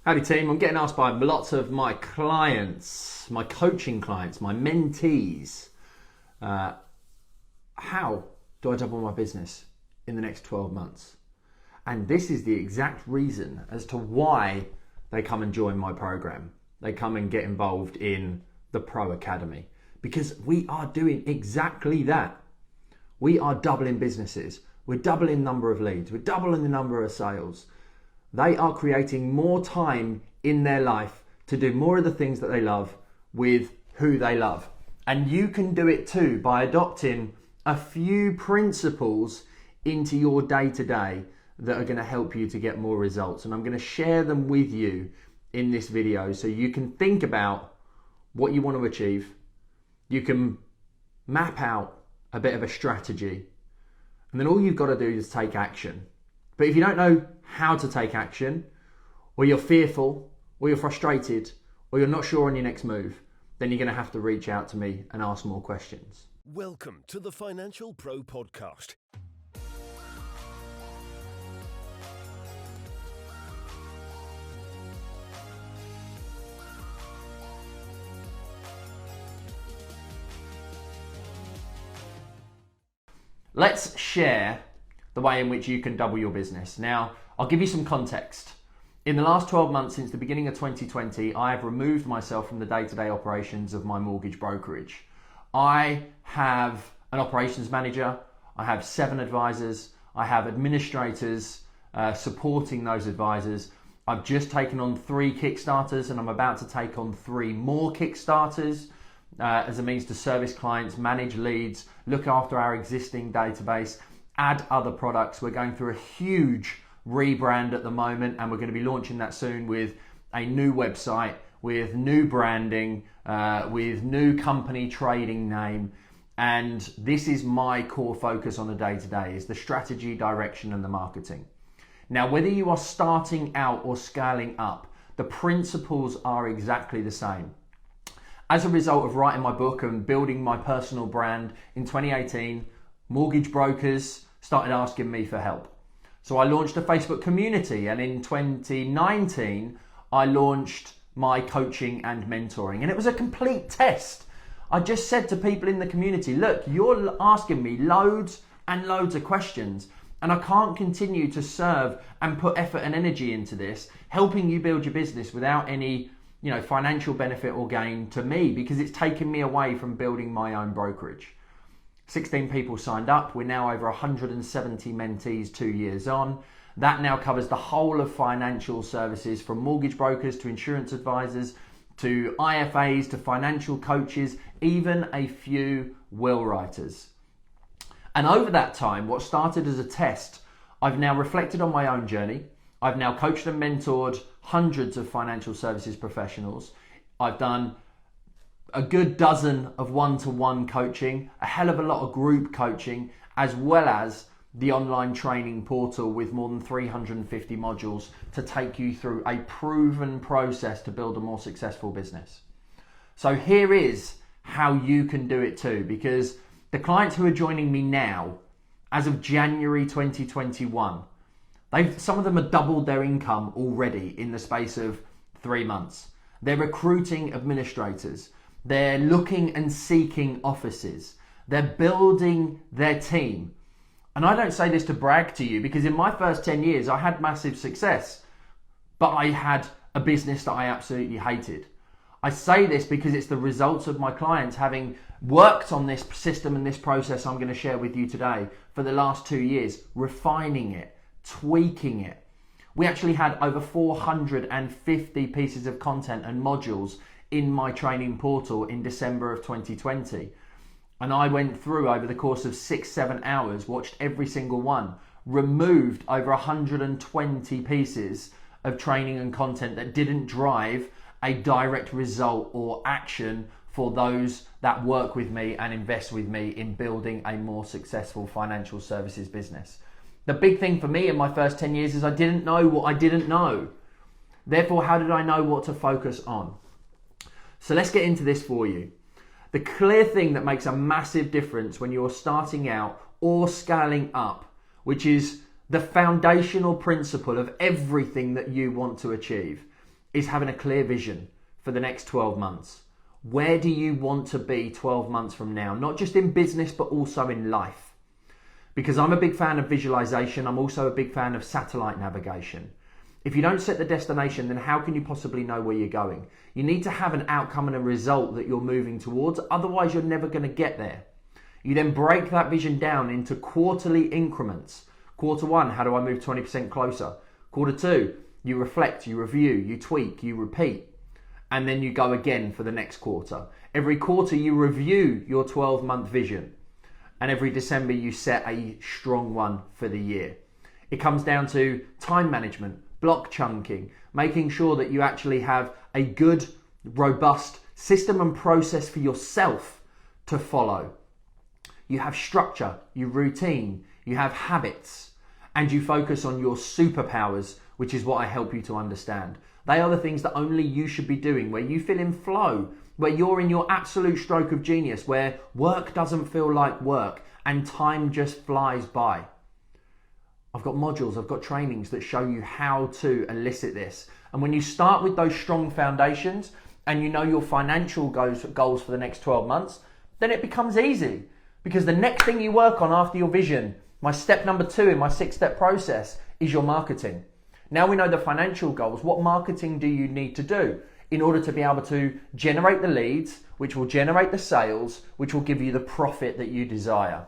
Howdy team, I'm getting asked by lots of my clients, my coaching clients, my mentees, how do I double my business in the next 12 months? And this is the exact reason as to why they come and join my program. They come and get involved in the Pro Academy, because we are doing exactly that. We are doubling businesses. We're doubling the number of leads. We're doubling the number of sales. They are creating more time in their life to do more of the things that they love with who they love. And you can do it too by adopting a few principles into your day-to-day that are going to help you to get more results. And I'm going to share them with you in this video so you can think about what you want to achieve. You can map out a bit of a strategy. And then all you've got to do is take action. But if you don't know how to take action, or you're fearful, or you're frustrated, or you're not sure on your next move, then you're going to have to reach out to me and ask more questions. Welcome to the Financial Pro Podcast. Let's share the way in which you can double your business. Now, I'll give you some context. In the last 12 months, since the beginning of 2020, I have removed myself from the day-to-day operations of my mortgage brokerage. I have an operations manager, I have 7 advisors, I have administrators supporting those advisors. I've just taken on 3 Kickstarters and I'm about to take on 3 more Kickstarters as a means to service clients, manage leads, look after our existing database, add other products. We're going through a huge rebrand at the moment, and we're going to be launching that soon with a new website, with new branding, with new company trading name. And this is my core focus on the day-to-day, is the strategy, direction, and the marketing. Now, whether you are starting out or scaling up, the principles are exactly the same. As a result of writing my book and building my personal brand in 2018, mortgage brokers started asking me for help. So I launched a Facebook community, and in 2019, I launched my coaching and mentoring, and it was a complete test. I just said to people in the community, look, you're asking me loads and loads of questions, and I can't continue to serve and put effort and energy into this, helping you build your business without any financial benefit or gain to me, because it's taken me away from building my own brokerage. 16 people signed up. We're now over 170 mentees 2 years on. That now covers the whole of financial services, from mortgage brokers to insurance advisors to IFAs to financial coaches, even a few will writers. And over that time, what started as a test, I've now reflected on my own journey. I've now coached and mentored hundreds of financial services professionals. I've done a good dozen of one-to-one coaching, a hell of a lot of group coaching, as well as the online training portal with more than 350 modules to take you through a proven process to build a more successful business. So here is how you can do it too, because the clients who are joining me now, as of January 2021, some of them have doubled their income already in the space of 3 months. They're recruiting administrators. They're looking and seeking offices. They're building their team. And I don't say this to brag to you, because in my first 10 years, I had massive success, but I had a business that I absolutely hated. I say this because it's the results of my clients having worked on this system and this process I'm going to share with you today for the last 2 years, refining it, tweaking it. We actually had over 450 pieces of content and modules in my training portal in December of 2020. And I went through over the course of 6-7 hours, watched every single one, removed over 120 pieces of training and content that didn't drive a direct result or action for those that work with me and invest with me in building a more successful financial services business. The big thing for me in my first 10 years is I didn't know what I didn't know. Therefore, how did I know what to focus on? So let's get into this for you. The clear thing that makes a massive difference when you're starting out or scaling up, which is the foundational principle of everything that you want to achieve, is having a clear vision for the next 12 months. Where do you want to be 12 months from now? Not just in business, but also in life. Because I'm a big fan of visualization. I'm also a big fan of satellite navigation. If you don't set the destination, then how can you possibly know where you're going? You need to have an outcome and a result that you're moving towards. Otherwise, you're never going to get there. You then break that vision down into quarterly increments. Quarter one, how do I move 20% closer? Quarter two, you reflect, you review, you tweak, you repeat. And then you go again for the next quarter. Every quarter, you review your 12-month vision. And every December, you set a strong one for the year. It comes down to time management, block chunking, making sure that you actually have a good, robust system and process for yourself to follow. You have structure, you routine, you have habits, and you focus on your superpowers, which is what I help you to understand. They are the things that only you should be doing, where you feel in flow, where you're in your absolute stroke of genius, where work doesn't feel like work and time just flies by. I've got modules, I've got trainings that show you how to elicit this. And when you start with those strong foundations and you know your financial goals for the next 12 months, then it becomes easy. Because the next thing you work on after your vision, my step number 2 in my 6-step process, is your marketing. Now we know the financial goals. What marketing do you need to do in order to be able to generate the leads, which will generate the sales, which will give you the profit that you desire?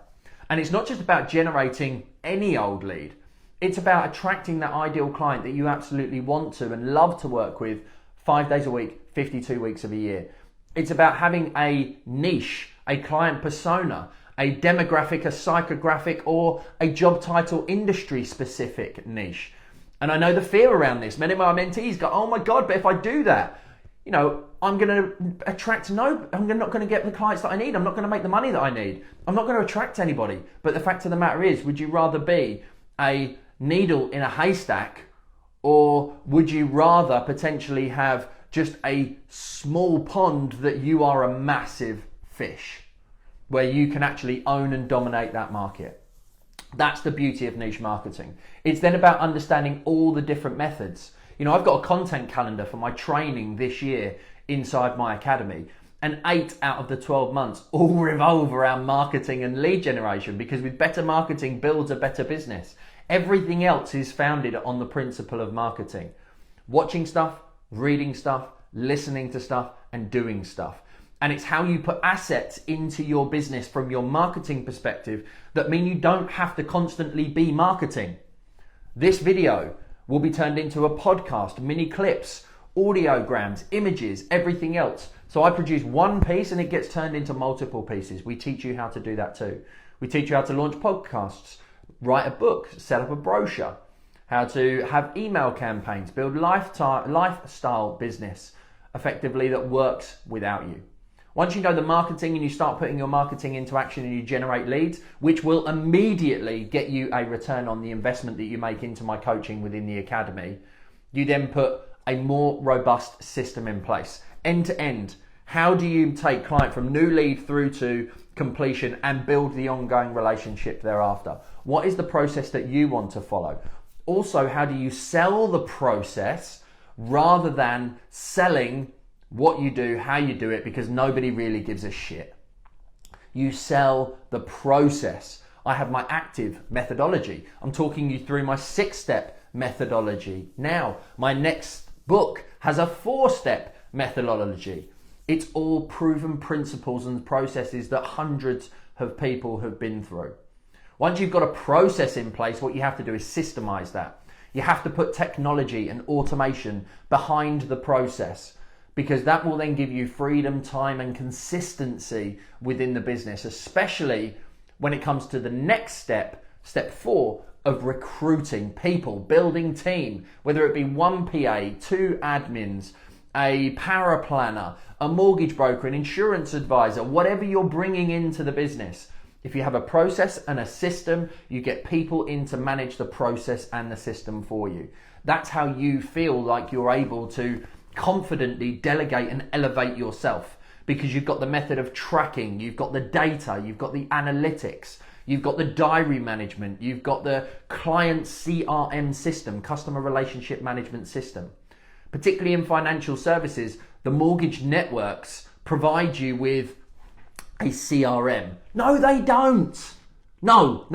And it's not just about generating any old lead. It's about attracting that ideal client that you absolutely want to and love to work with 5 days a week, 52 weeks of a year. It's about having a niche, a client persona, a demographic, a psychographic, or a job title industry specific niche. And I know the fear around this. Many of my mentees go, oh my God, but if I do that, I'm going to I'm not going to get the clients that I need. I'm not going to make the money that I need. I'm not going to attract anybody. But the fact of the matter is, would you rather be a needle in a haystack, or would you rather potentially have just a small pond that you are a massive fish, where you can actually own and dominate that market? That's the beauty of niche marketing. It's then about understanding all the different methods. I've got a content calendar for my training this year inside my academy, and 8 out of the 12 months all revolve around marketing and lead generation, because with better marketing builds a better business. Everything else is founded on the principle of marketing. Watching stuff, reading stuff, listening to stuff, and doing stuff. And it's how you put assets into your business from your marketing perspective that mean you don't have to constantly be marketing. This video will be turned into a podcast, mini clips, audiograms, images, everything else. So I produce one piece and it gets turned into multiple pieces. We teach you how to do that too. We teach you how to launch podcasts, write a book, set up a brochure, how to have email campaigns, build lifestyle business effectively that works without you. Once you know the marketing and you start putting your marketing into action and you generate leads, which will immediately get you a return on the investment that you make into my coaching within the academy, you then put a more robust system in place. End to end. How do you take client from new lead through to completion and build the ongoing relationship thereafter? What is the process that you want to follow? Also, how do you sell the process rather than selling what you do, how you do it, because nobody really gives a shit. You sell the process. I have my active methodology. I'm talking you through my 6-step methodology. Now, my next book has a 4-step methodology. It's all proven principles and processes that hundreds of people have been through. Once you've got a process in place, what you have to do is systemize that. You have to put technology and automation behind the process, because that will then give you freedom, time, and consistency within the business, especially when it comes to the next step, step 4, of recruiting people, building team, whether it be 1 PA, 2 admins, a paraplanner, a mortgage broker, an insurance advisor, whatever you're bringing into the business. If you have a process and a system, you get people in to manage the process and the system for you. That's how you feel like you're able to confidently delegate and elevate yourself, because you've got the method of tracking, you've got the data, you've got the analytics, you've got the diary management, you've got the client CRM system, customer relationship management system. particularly in financial services, the mortgage networks provide you with a CRM. No, they don't. No.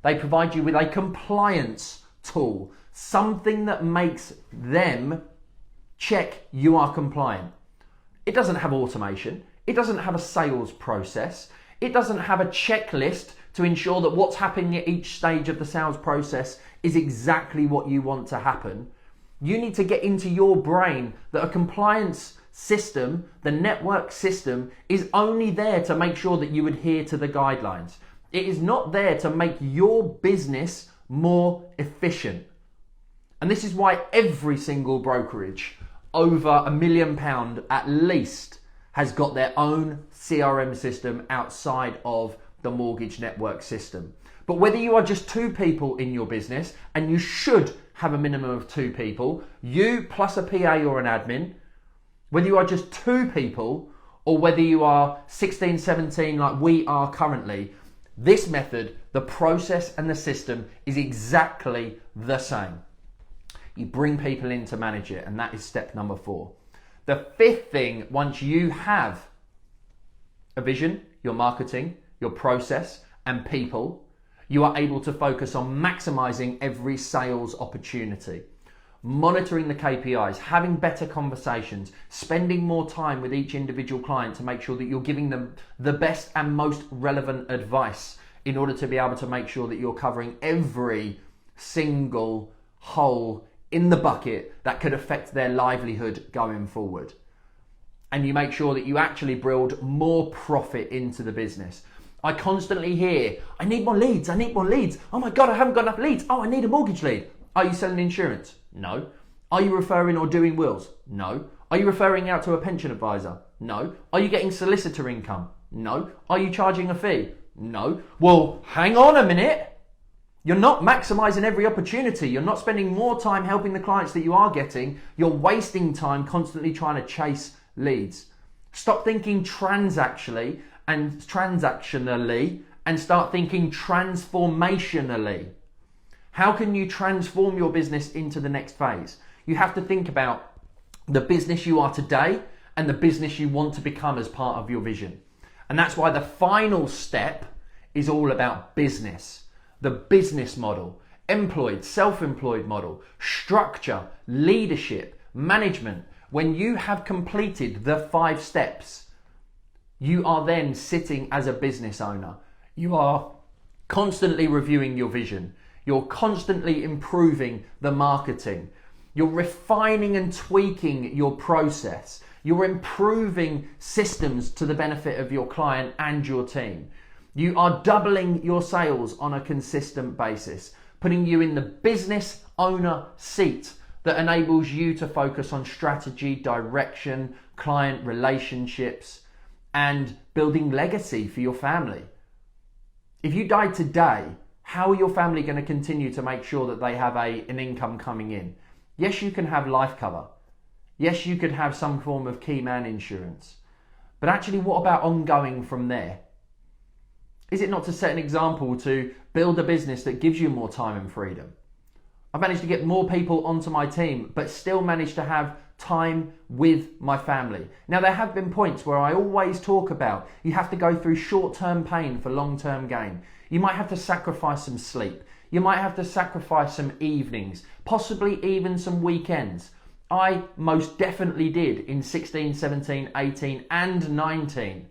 They provide you with a compliance tool, something that makes them check you are compliant. It doesn't have automation. It doesn't have a sales process. It doesn't have a checklist to ensure that what's happening at each stage of the sales process is exactly what you want to happen. You need to get into your brain that a compliance system, the network system, is only there to make sure that you adhere to the guidelines. It is not there to make your business more efficient. And this is why every single brokerage over £1 million at least has got their own CRM system outside of the mortgage network system. But whether you are just 2 people in your business, and you should have a minimum of 2 people, you plus a PA or an admin, whether you are just 2 people or whether you are 16, 17 like we are currently, this method, the process and the system is exactly the same. You bring people in to manage it, and that is step number 4. The 5th thing, once you have a vision, your marketing, your process and people, you are able to focus on maximizing every sales opportunity, monitoring the KPIs, having better conversations, spending more time with each individual client to make sure that you're giving them the best and most relevant advice in order to be able to make sure that you're covering every single hole in the bucket that could affect their livelihood going forward. And you make sure that you actually build more profit into the business. I constantly hear, I need more leads. Oh my God, I haven't got enough leads. Oh, I need a mortgage lead. Are you selling insurance? No. Are you referring or doing wills? No. Are you referring out to a pension advisor? No. Are you getting solicitor income? No. Are you charging a fee? No. Well, hang on a minute. You're not maximizing every opportunity. You're not spending more time helping the clients that you are getting. You're wasting time constantly trying to chase leads. Stop thinking transactionally and start thinking transformationally. How can you transform your business into the next phase? You have to think about the business you are today and the business you want to become as part of your vision. And that's why the final step is all about business. The business model, employed, self-employed model, structure, leadership, management. When you have completed the 5 steps, you are then sitting as a business owner. You are constantly reviewing your vision. You're constantly improving the marketing. You're refining and tweaking your process. You're improving systems to the benefit of your client and your team. You are doubling your sales on a consistent basis, putting you in the business owner seat that enables you to focus on strategy, direction, client relationships, and building legacy for your family. If you died today, how are your family going to continue to make sure that they have an income coming in? Yes, you can have life cover. Yes, you could have some form of key man insurance. But actually, what about ongoing from there? Is it not to set an example to build a business that gives you more time and freedom? I've managed to get more people onto my team, but still managed to have time with my family. Now, there have been points where I always talk about you have to go through short-term pain for long-term gain. You might have to sacrifice some sleep. You might have to sacrifice some evenings, possibly even some weekends. I most definitely did in 16, 17, 18 and 19.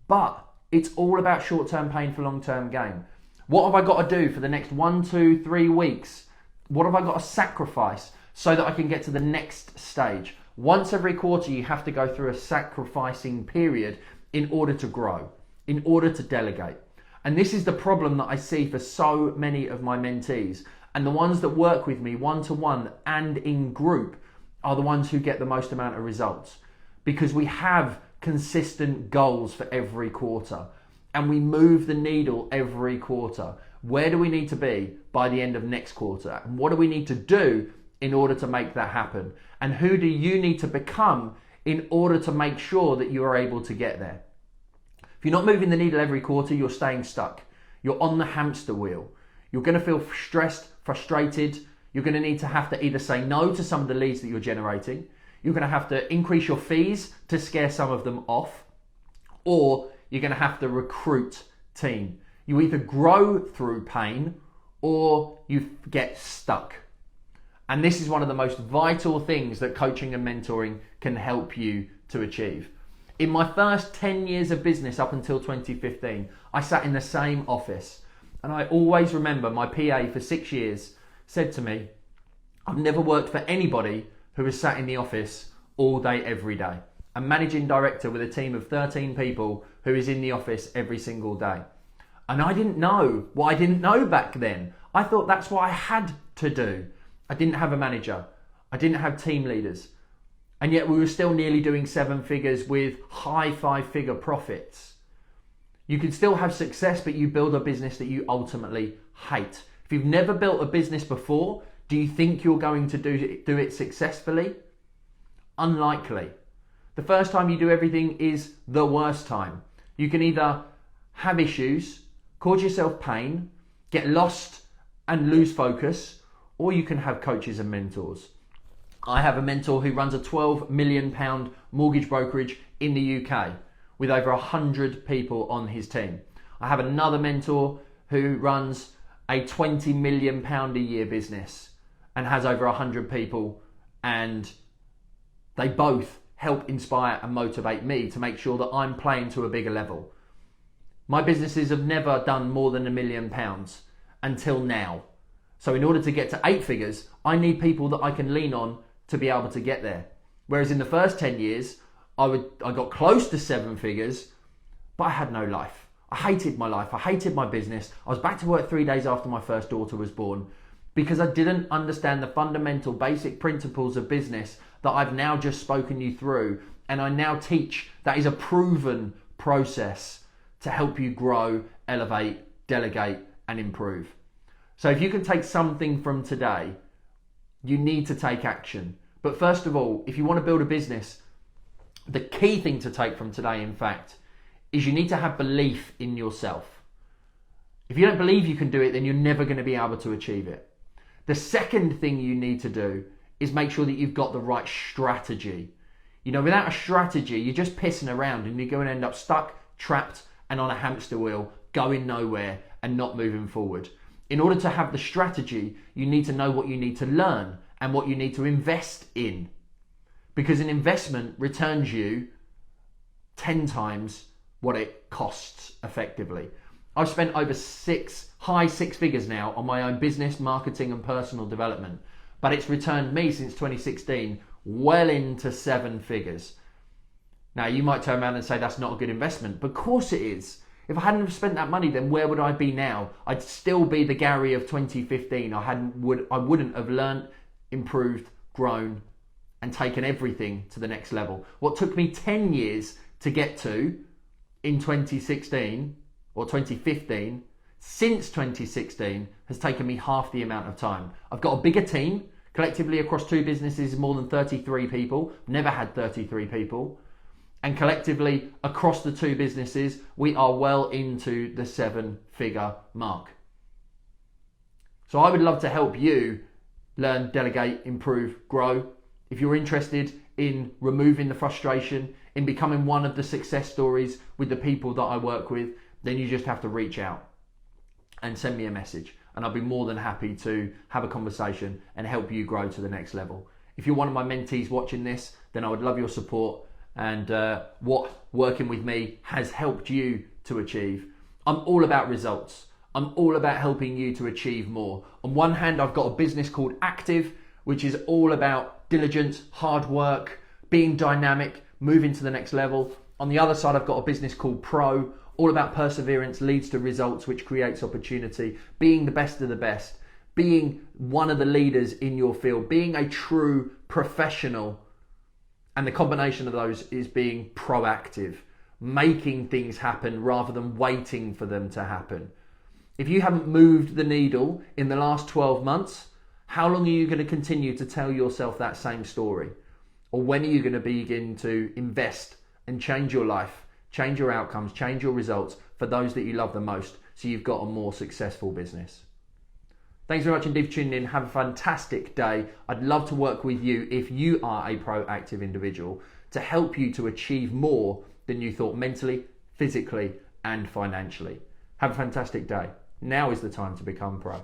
But it's all about short-term pain for long-term gain. What have I got to do for the next 1, 2, 3 weeks? What have I got to sacrifice so that I can get to the next stage? Once every quarter, you have to go through a sacrificing period in order to grow, in order to delegate. And this is the problem that I see for so many of my mentees. And the ones that work with me one-to-one and in group are the ones who get the most amount of results, because we have consistent goals for every quarter and we move the needle every quarter. Where do we need to be by the end of next quarter? And what do we need to do in order to make that happen? And who do you need to become in order to make sure that you are able to get there? If you're not moving the needle every quarter, you're staying stuck. You're on the hamster wheel. You're going to feel stressed, frustrated. You're going to need to have to either say no to some of the leads that you're generating. You're going to have to increase your fees to scare some of them off, or you're going to have to recruit team. You either grow through pain or you get stuck. And this is one of the most vital things that coaching and mentoring can help you to achieve. In my first 10 years of business up until 2015, I sat in the same office. And I always remember my PA for 6 years said to me, I've never worked for anybody who has sat in the office all day, every day. A managing director with a team of 13 people who is in the office every single day. And I didn't know what I didn't know back then. I thought that's what I had to do. I didn't have a manager. I didn't have team leaders. And yet we were still nearly doing 7 figures with high 5-figure profits. You can still have success, but you build a business that you ultimately hate. If you've never built a business before, do you think you're going to do it successfully? Unlikely. The first time you do everything is the worst time. You can either have issues, cause yourself pain, get lost and lose focus, or you can have coaches and mentors. I have a mentor who runs a £12 million mortgage brokerage in the UK with over 100 people on his team. I have another mentor who runs a £20 million a year business and has over 100 people, and they both help inspire and motivate me to make sure that I'm playing to a bigger level. My businesses have never done more than £1 million until now. So in order to get to 8 figures, I need people that I can lean on to be able to get there. Whereas in the first 10 years, I got close to 7 figures, but I had no life. I hated my life. I hated my business. I was back to work 3 days after my first daughter was born because I didn't understand the fundamental basic principles of business that I've now just spoken you through. And I now teach that is a proven process to help you grow, elevate, delegate, and improve. So if you can take something from today, you need to take action. But first of all, if you want to build a business, the key thing to take from today, in fact, is you need to have belief in yourself. If you don't believe you can do it, then you're never going to be able to achieve it. The second thing you need to do is make sure that you've got the right strategy. You know, without a strategy, you're just pissing around and you're going to end up stuck, trapped, and on a hamster wheel, going nowhere and not moving forward. In order to have the strategy, you need to know what you need to learn and what you need to invest in. Because an investment returns you 10 times what it costs effectively. I've spent over high six figures now on my own business, marketing and personal development. But it's returned me since 2016 well into 7 figures. Now you might turn around and say that's not a good investment. But of course it is. If I hadn't have spent that money, then where would I be now? I'd still be the Gary of 2015. I wouldn't have learned, improved, grown, and taken everything to the next level. What took me 10 years to get to in 2016 or 2015, since 2016, has taken me half the amount of time. I've got a bigger team. Collectively across 2 businesses, more than 33 people. Never had 33 people. And collectively across the 2 businesses, we are well into the 7-figure mark. So I would love to help you learn, delegate, improve, grow. If you're interested in removing the frustration, in becoming one of the success stories with the people that I work with, then you just have to reach out and send me a message. And I'll be more than happy to have a conversation and help you grow to the next level. If you're one of my mentees watching this, then I would love your support and what working with me has helped you to achieve. I'm all about results. I'm all about helping you to achieve more. On one hand, I've got a business called Active, which is all about diligence, hard work, being dynamic, moving to the next level. On the other side, I've got a business called Pro, all about perseverance leads to results, which creates opportunity, being the best of the best, being one of the leaders in your field, being a true professional. And the combination of those is being proactive, making things happen rather than waiting for them to happen. If you haven't moved the needle in the last 12 months, how long are you going to continue to tell yourself that same story? Or when are you going to begin to invest and change your life, change your outcomes, change your results for those that you love the most, so you've got a more successful business? Thanks very much indeed for tuning in. Have a fantastic day. I'd love to work with you if you are a proactive individual to help you to achieve more than you thought mentally, physically, and financially. Have a fantastic day. Now is the time to become pro.